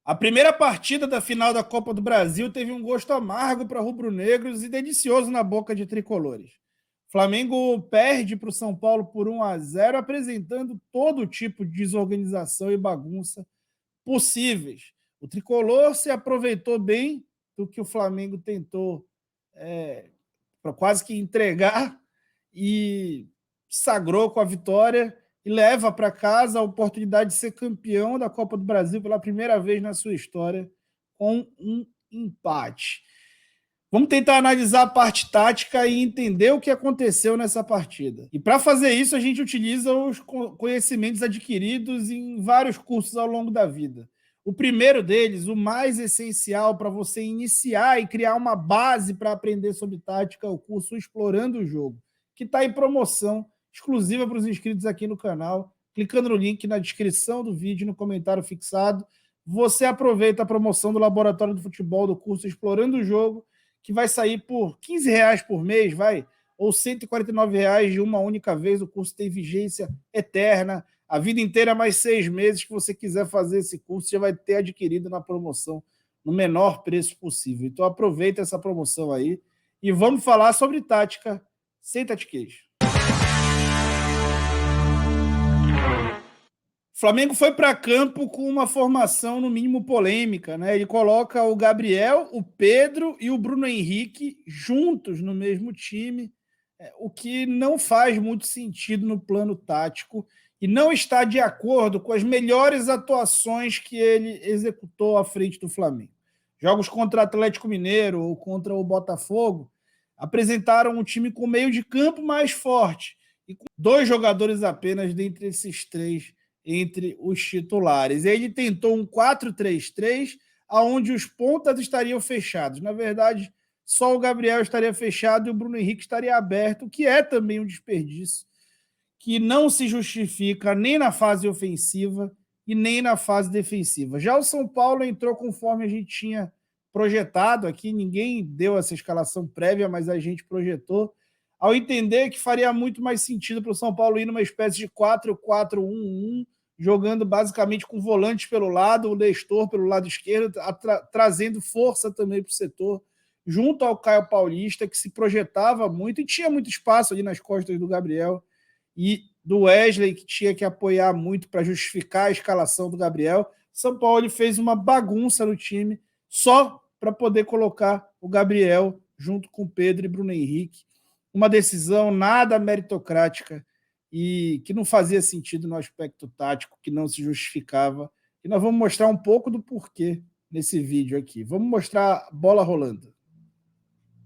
A primeira partida da final da Copa do Brasil teve um gosto amargo para rubro-negros e delicioso na boca de tricolores. Flamengo perde para o São Paulo por 1-0, apresentando todo tipo de desorganização e bagunça possíveis. O tricolor se aproveitou bem do que o Flamengo tentou para quase que entregar e sagrou com a vitória e leva para casa a oportunidade de ser campeão da Copa do Brasil pela primeira vez na sua história com um empate. Vamos tentar analisar a parte tática e entender o que aconteceu nessa partida. E para fazer isso, a gente utiliza os conhecimentos adquiridos em vários cursos ao longo da vida. O primeiro deles, o mais essencial para você iniciar e criar uma base para aprender sobre tática, é o curso Explorando o Jogo, que está em promoção exclusiva para os inscritos aqui no canal. Clicando no link na descrição do vídeo, no comentário fixado, você aproveita a promoção do Laboratório do Futebol do curso Explorando o Jogo, que vai sair por R$ 15 por mês, ou R$ 149 de uma única vez. O curso tem vigência eterna, a vida inteira, mais 6 meses que você quiser fazer esse curso, já vai ter adquirido na promoção no menor preço possível. Então aproveita essa promoção aí e vamos falar sobre tática sem tatiquejo. O Flamengo foi para campo com uma formação, no mínimo, polêmica, né? Ele coloca o Gabriel, o Pedro e o Bruno Henrique juntos no mesmo time, o que não faz muito sentido no plano tático e não está de acordo com as melhores atuações que ele executou à frente do Flamengo. Jogos contra o Atlético Mineiro ou contra o Botafogo apresentaram um time com meio de campo mais forte e com 2 jogadores apenas dentre esses 3 entre os titulares. E ele tentou um 4-3-3, onde os pontas estariam fechados. Na verdade, só o Gabriel estaria fechado e o Bruno Henrique estaria aberto, que é também um desperdício, que não se justifica nem na fase ofensiva e nem na fase defensiva. Já o São Paulo entrou conforme a gente tinha projetado aqui, ninguém deu essa escalação prévia, mas a gente projetou, ao entender que faria muito mais sentido para o São Paulo ir numa espécie de 4-4-1-1, jogando basicamente com volantes pelo lado, o Nestor pelo lado esquerdo, trazendo força também para o setor, junto ao Caio Paulista, que se projetava muito e tinha muito espaço ali nas costas do Gabriel, e do Wesley, que tinha que apoiar muito para justificar a escalação do Gabriel. São Paulo fez uma bagunça no time só para poder colocar o Gabriel junto com Pedro e Bruno Henrique. Uma decisão nada meritocrática e que não fazia sentido no aspecto tático, que não se justificava. E nós vamos mostrar um pouco do porquê nesse vídeo aqui. Vamos mostrar a bola rolando.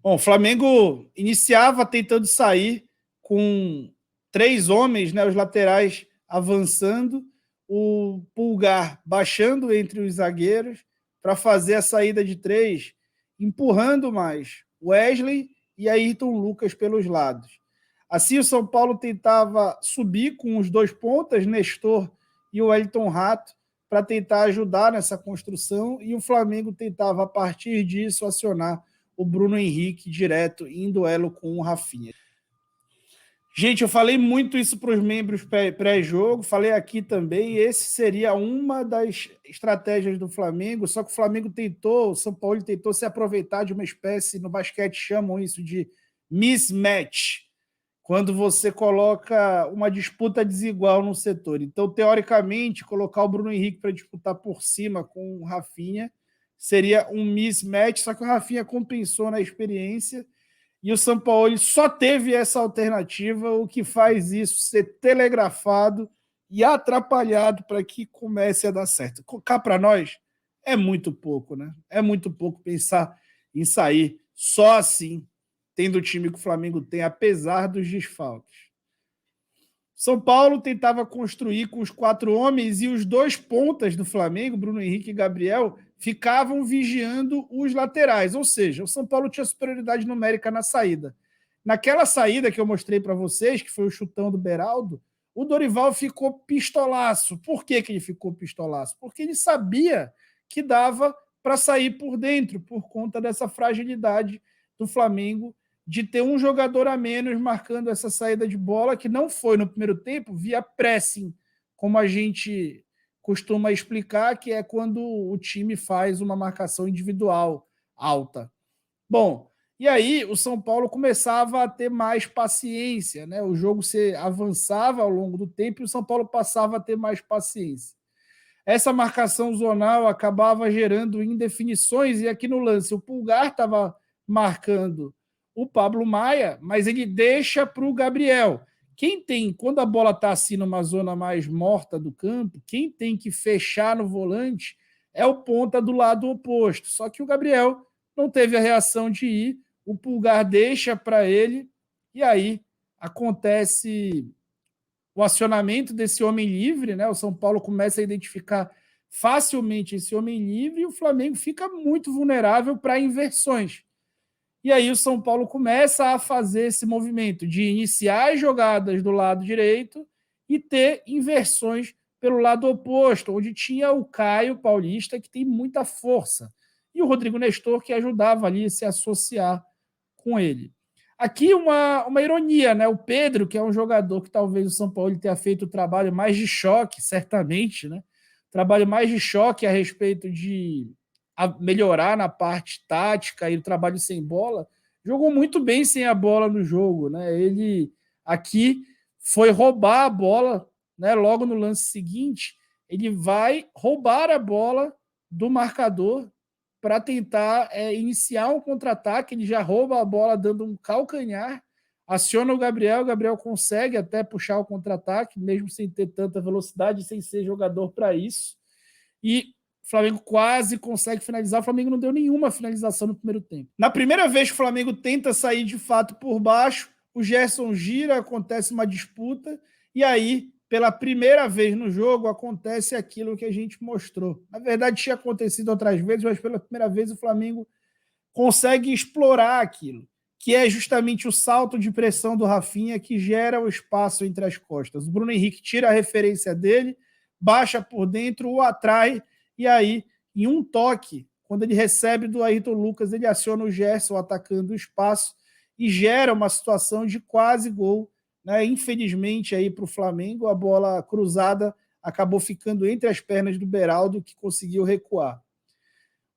Bom, o Flamengo iniciava tentando sair com 3 homens, né, os laterais avançando, o Pulgar baixando entre os zagueiros para fazer a saída de 3, empurrando mais Wesley e Ayrton Lucas pelos lados. Assim, o São Paulo tentava subir com os 2 pontas, Nestor e o Wellington Rato, para tentar ajudar nessa construção, e o Flamengo tentava, a partir disso, acionar o Bruno Henrique direto em duelo com o Rafinha. Gente, eu falei muito isso para os membros pré-jogo, falei aqui também, esse seria uma das estratégias do Flamengo, só que o Flamengo tentou, o São Paulo tentou se aproveitar de uma espécie, no basquete chamam isso de mismatch, quando você coloca uma disputa desigual no setor. Então, teoricamente, colocar o Bruno Henrique para disputar por cima com o Rafinha seria um mismatch, só que o Rafinha compensou na experiência e o São Paulo só teve essa alternativa, o que faz isso ser telegrafado e atrapalhado para que comece a dar certo. Cá para nós é muito pouco, né? É muito pouco pensar em sair só assim, tendo o time que o Flamengo tem, apesar dos desfalques. São Paulo tentava construir com os 4 homens e os 2 pontas do Flamengo, Bruno Henrique e Gabriel, ficavam vigiando os laterais, ou seja, o São Paulo tinha superioridade numérica na saída. Naquela saída que eu mostrei para vocês, que foi o chutão do Beraldo, o Dorival ficou pistolaço. Por que ele ficou pistolaço? Porque ele sabia que dava para sair por dentro, por conta dessa fragilidade do Flamengo de ter um jogador a menos marcando essa saída de bola, que não foi no primeiro tempo via pressing, como a gente costuma explicar, que é quando o time faz uma marcação individual alta. Bom, e aí o São Paulo começava a ter mais paciência, né? O jogo se avançava ao longo do tempo e o São Paulo passava a ter mais paciência. Essa marcação zonal acabava gerando indefinições, e aqui no lance o Pulgar estava marcando o Pablo Maia, mas ele deixa para o Gabriel. Quem tem, quando a bola está assim numa zona mais morta do campo, quem tem que fechar no volante é o ponta do lado oposto. Só que o Gabriel não teve a reação de ir, o Pulgar deixa para ele, e aí acontece o acionamento desse homem livre, né? O São Paulo começa a identificar facilmente esse homem livre e o Flamengo fica muito vulnerável para inversões. E aí o São Paulo começa a fazer esse movimento de iniciar as jogadas do lado direito e ter inversões pelo lado oposto, onde tinha o Caio Paulista, que tem muita força, e o Rodrigo Nestor, que ajudava ali a se associar com ele. Aqui uma ironia, né? O Pedro, que é um jogador que talvez o São Paulo tenha feito o trabalho mais de choque, certamente, né? Trabalho mais de choque a respeito de melhorar na parte tática e o trabalho sem bola, jogou muito bem sem a bola no jogo, né? Ele aqui foi roubar a bola, né? Logo no lance seguinte, ele vai roubar a bola do marcador para tentar iniciar um contra-ataque. Ele já rouba a bola dando um calcanhar, aciona o Gabriel consegue até puxar o contra-ataque, mesmo sem ter tanta velocidade, sem ser jogador para isso. E o Flamengo quase consegue finalizar. O Flamengo não deu nenhuma finalização no primeiro tempo. Na primeira vez que o Flamengo tenta sair de fato por baixo, o Gerson gira, acontece uma disputa, e aí, pela primeira vez no jogo, acontece aquilo que a gente mostrou. Na verdade, tinha acontecido outras vezes, mas pela primeira vez o Flamengo consegue explorar aquilo, que é justamente o salto de pressão do Rafinha que gera o espaço entre as costas. O Bruno Henrique tira a referência dele, baixa por dentro, o atrai, e aí, em um toque, quando ele recebe do Ayrton Lucas, ele aciona o Gerson atacando o espaço e gera uma situação de quase gol, né? Infelizmente, aí para o Flamengo, a bola cruzada acabou ficando entre as pernas do Beraldo, que conseguiu recuar.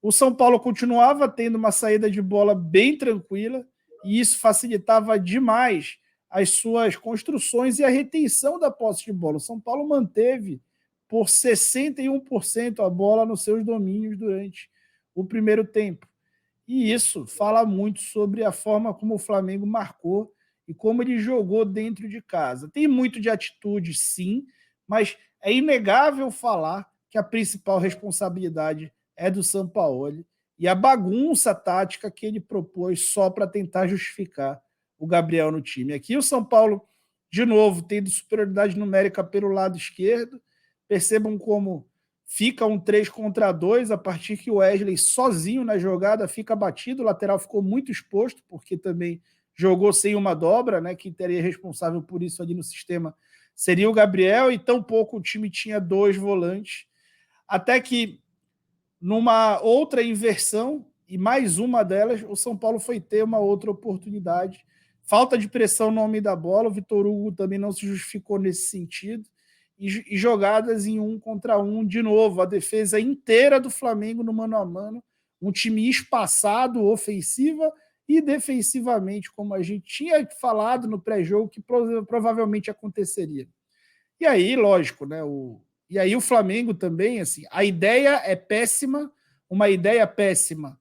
O São Paulo continuava tendo uma saída de bola bem tranquila, e isso facilitava demais as suas construções e a retenção da posse de bola. O São Paulo manteve por 61% a bola nos seus domínios durante o primeiro tempo. E isso fala muito sobre a forma como o Flamengo marcou e como ele jogou dentro de casa. Tem muito de atitude, sim, mas é inegável falar que a principal responsabilidade é do Sampaoli e a bagunça tática que ele propôs só para tentar justificar o Gabriel no time. Aqui o São Paulo, de novo, tendo superioridade numérica pelo lado esquerdo. Percebam como fica um 3 contra 2 a partir que o Wesley sozinho na jogada fica batido, o lateral ficou muito exposto, porque também jogou sem uma dobra, né? Quem teria responsável por isso ali no sistema seria o Gabriel, e tampouco o time tinha dois volantes. Até que, numa outra inversão, e mais uma delas, o São Paulo foi ter uma outra oportunidade. Falta de pressão no homem da bola, o Vitor Hugo também não se justificou nesse sentido. E jogadas em 1 contra 1 de novo, a defesa inteira do Flamengo no mano a mano, um time espaçado ofensiva e defensivamente, como a gente tinha falado no pré-jogo que provavelmente aconteceria. E aí, lógico, né? E aí o Flamengo também, assim, a ideia é péssima, uma ideia péssima,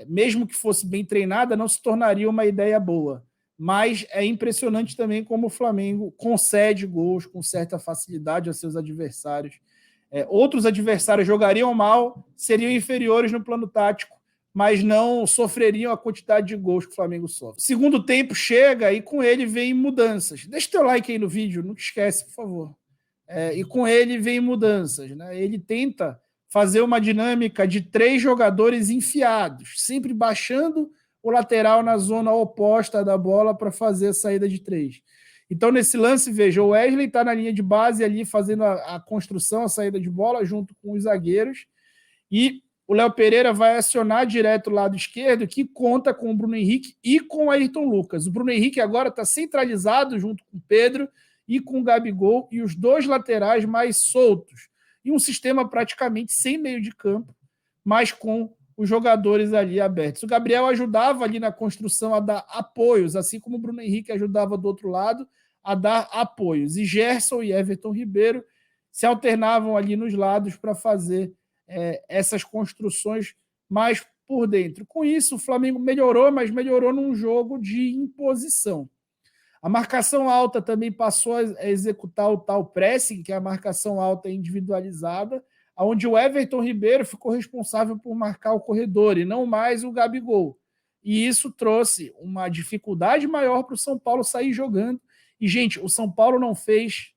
mesmo que fosse bem treinada, não se tornaria uma ideia boa. Mas é impressionante também como o Flamengo concede gols com certa facilidade aos seus adversários. Outros adversários jogariam mal, seriam inferiores no plano tático, mas não sofreriam a quantidade de gols que o Flamengo sofre. O segundo tempo chega e com ele vem mudanças. Deixa o teu like aí no vídeo, não te esquece, por favor. E com ele vem mudanças, né? Ele tenta fazer uma dinâmica de 3 jogadores enfiados, sempre baixando o lateral na zona oposta da bola para fazer a saída de 3. Então, nesse lance, veja, o Wesley está na linha de base ali fazendo a construção, a saída de bola, junto com os zagueiros, e o Léo Pereira vai acionar direto o lado esquerdo, que conta com o Bruno Henrique e com o Ayrton Lucas. O Bruno Henrique agora está centralizado junto com o Pedro e com o Gabigol, e os 2 laterais mais soltos. e um sistema praticamente sem meio de campo, mas com os jogadores ali abertos. O Gabriel ajudava ali na construção a dar apoios, assim como o Bruno Henrique ajudava do outro lado a dar apoios. E Gerson e Everton Ribeiro se alternavam ali nos lados para fazer essas construções mais por dentro. Com isso, o Flamengo melhorou, mas melhorou num jogo de imposição. A marcação alta também passou a executar o tal pressing, que é a marcação alta individualizada, onde o Everton Ribeiro ficou responsável por marcar o corredor e não mais o Gabigol. E isso trouxe uma dificuldade maior para o São Paulo sair jogando. E, gente, o São Paulo não fez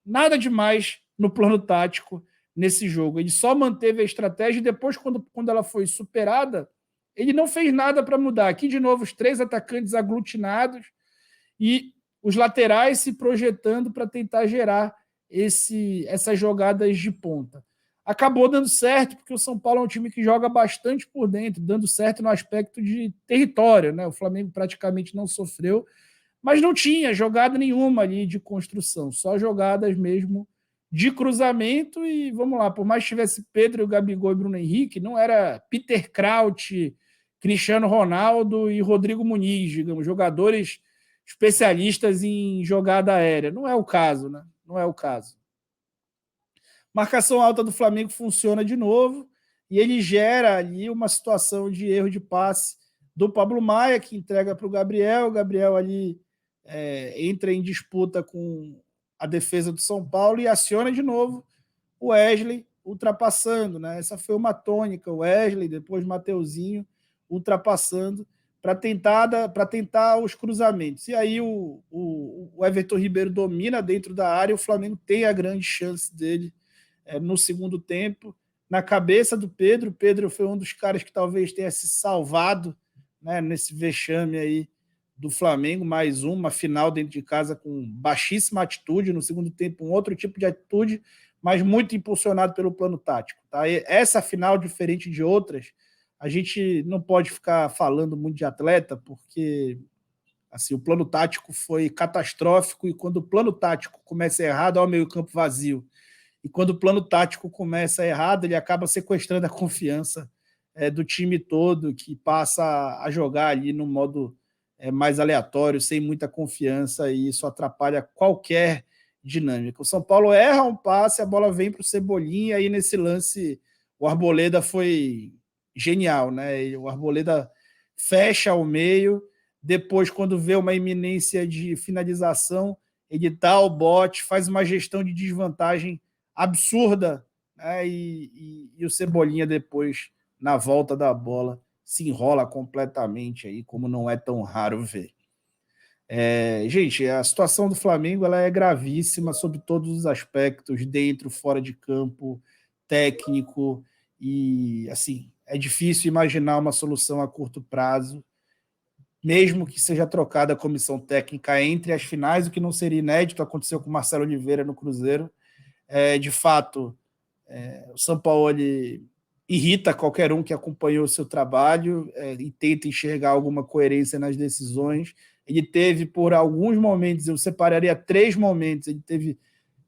nada demais no plano tático nesse jogo. Ele só manteve a estratégia e depois, quando ela foi superada, ele não fez nada para mudar. Aqui, de novo, os 3 atacantes aglutinados e os laterais se projetando para tentar gerar essas jogadas de ponta. Acabou dando certo, porque o São Paulo é um time que joga bastante por dentro, dando certo no aspecto de território, né? O Flamengo praticamente não sofreu, mas não tinha jogada nenhuma ali de construção, só jogadas mesmo de cruzamento. E vamos lá, por mais que tivesse Pedro, Gabigol e Bruno Henrique, não era Peter Kraut, Cristiano Ronaldo e Rodrigo Muniz, digamos, jogadores especialistas em jogada aérea. Não é o caso, né? Não é o caso. Marcação alta do Flamengo funciona de novo e ele gera ali uma situação de erro de passe do Pablo Maia, que entrega para o Gabriel. O Gabriel ali entra em disputa com a defesa do São Paulo e aciona de novo o Wesley ultrapassando, né? Essa foi uma tônica, o Wesley, depois Mateuzinho ultrapassando para tentar os cruzamentos. E aí o Everton Ribeiro domina dentro da área, o Flamengo tem a grande chance dele no segundo tempo, na cabeça do Pedro. O Pedro foi um dos caras que talvez tenha se salvado, né, nesse vexame aí do Flamengo, mais uma final dentro de casa com baixíssima atitude, no segundo tempo um outro tipo de atitude, mas muito impulsionado pelo plano tático. Tá? E essa final, diferente de outras, a gente não pode ficar falando muito de atleta, porque assim, o plano tático foi catastrófico, e quando o plano tático começa errado, olha o meio-campo vazio. E quando o plano tático começa errado, ele acaba sequestrando a confiança do time todo, que passa a jogar ali no modo mais aleatório, sem muita confiança, e isso atrapalha qualquer dinâmica. O São Paulo erra um passe, a bola vem para o Cebolinha, e aí nesse lance o Arboleda foi genial, né? O Arboleda fecha ao meio, depois, quando vê uma iminência de finalização, ele dá o bote, faz uma gestão de desvantagem absurda, né? E o Cebolinha depois, na volta da bola, se enrola completamente aí, como não é tão raro ver. Gente, a situação do Flamengo ela é gravíssima sob todos os aspectos, dentro, fora de campo, técnico, e assim, é difícil imaginar uma solução a curto prazo, mesmo que seja trocada a comissão técnica entre as finais, o que não seria inédito, aconteceu com o Marcelo Oliveira no Cruzeiro. De fato, o Sampaoli irrita qualquer um que acompanhou o seu trabalho e tenta enxergar alguma coerência nas decisões. Ele teve, por alguns momentos, eu separaria 3 momentos, ele teve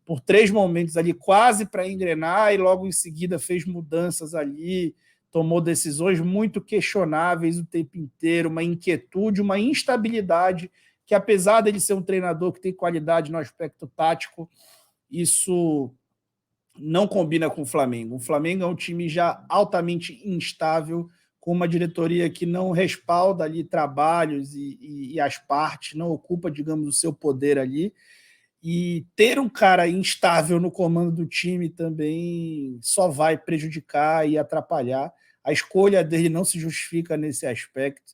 por 3 momentos ali quase para engrenar, e logo em seguida fez mudanças ali, tomou decisões muito questionáveis o tempo inteiro, uma inquietude, uma instabilidade, que apesar dele ser um treinador que tem qualidade no aspecto tático, isso não combina com o Flamengo. O Flamengo é um time já altamente instável, com uma diretoria que não respalda ali trabalhos e as partes, não ocupa, digamos, o seu poder ali. E ter um cara instável no comando do time também só vai prejudicar e atrapalhar. A escolha dele não se justifica nesse aspecto.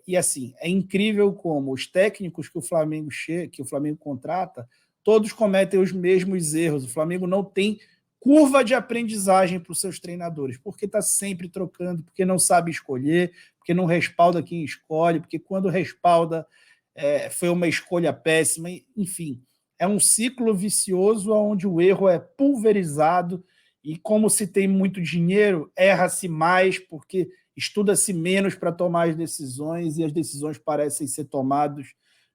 E assim, é incrível como os técnicos que o Flamengo contrata, todos cometem os mesmos erros. O Flamengo não tem curva de aprendizagem para os seus treinadores, porque está sempre trocando, porque não sabe escolher, porque não respalda quem escolhe, porque quando respalda foi uma escolha péssima. Enfim, é um ciclo vicioso onde o erro é pulverizado, e como se tem muito dinheiro, erra-se mais, porque estuda-se menos para tomar as decisões, e as decisões parecem ser tomadas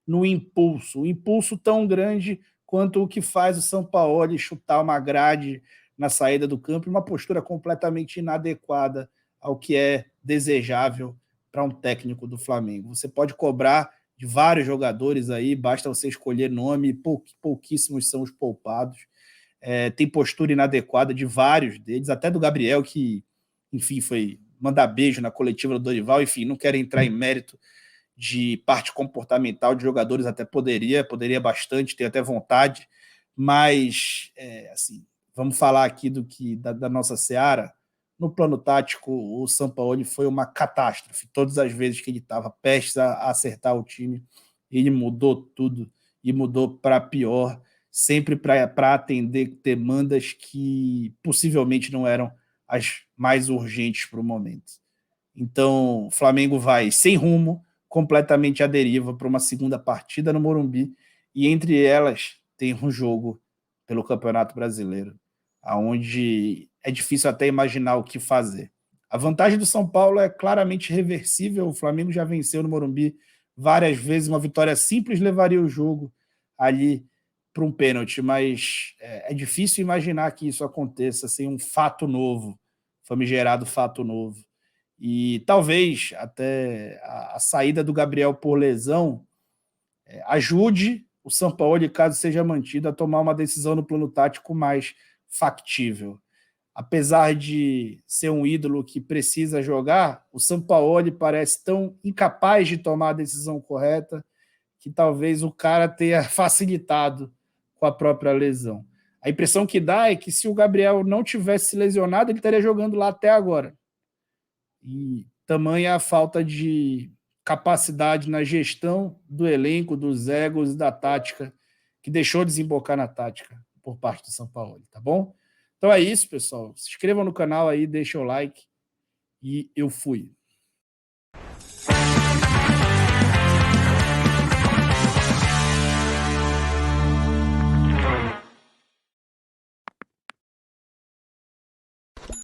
no impulso. Um impulso tão grande quanto o que faz o Sampaoli chutar uma grade na saída do campo, uma postura completamente inadequada ao que é desejável para um técnico do Flamengo. Você pode cobrar de vários jogadores aí, basta você escolher nome, pouquíssimos são os poupados. Tem postura inadequada de vários deles, até do Gabriel, que, enfim, foi mandar beijo na coletiva do Dorival, enfim, não quero entrar em mérito de parte comportamental de jogadores, até poderia bastante, ter até vontade, mas, assim, vamos falar aqui da nossa seara. No plano tático, o Sampaoli foi uma catástrofe. Todas as vezes que ele estava prestes a acertar o time, ele mudou tudo e mudou para pior, sempre para atender demandas que possivelmente não eram as mais urgentes para o momento. Então, o Flamengo vai sem rumo, completamente à deriva para uma segunda partida no Morumbi, e entre elas tem um jogo pelo Campeonato Brasileiro, onde é difícil até imaginar o que fazer. A vantagem do São Paulo é claramente reversível, o Flamengo já venceu no Morumbi várias vezes, uma vitória simples levaria o jogo ali para um pênalti, mas é difícil imaginar que isso aconteça sem um fato novo, famigerado fato novo. E talvez até a saída do Gabriel por lesão ajude o Sampaoli, caso seja mantido, a tomar uma decisão no plano tático mais factível. Apesar de ser um ídolo que precisa jogar, o Sampaoli parece tão incapaz de tomar a decisão correta que talvez o cara tenha facilitado com a própria lesão. A impressão que dá é que se o Gabriel não tivesse lesionado, ele estaria jogando lá até agora. E tamanha a falta de capacidade na gestão do elenco, dos egos e da tática, que deixou desembocar na tática por parte do São Paulo, tá bom? Então é isso, pessoal. Se inscrevam no canal aí, deixem o like e eu fui.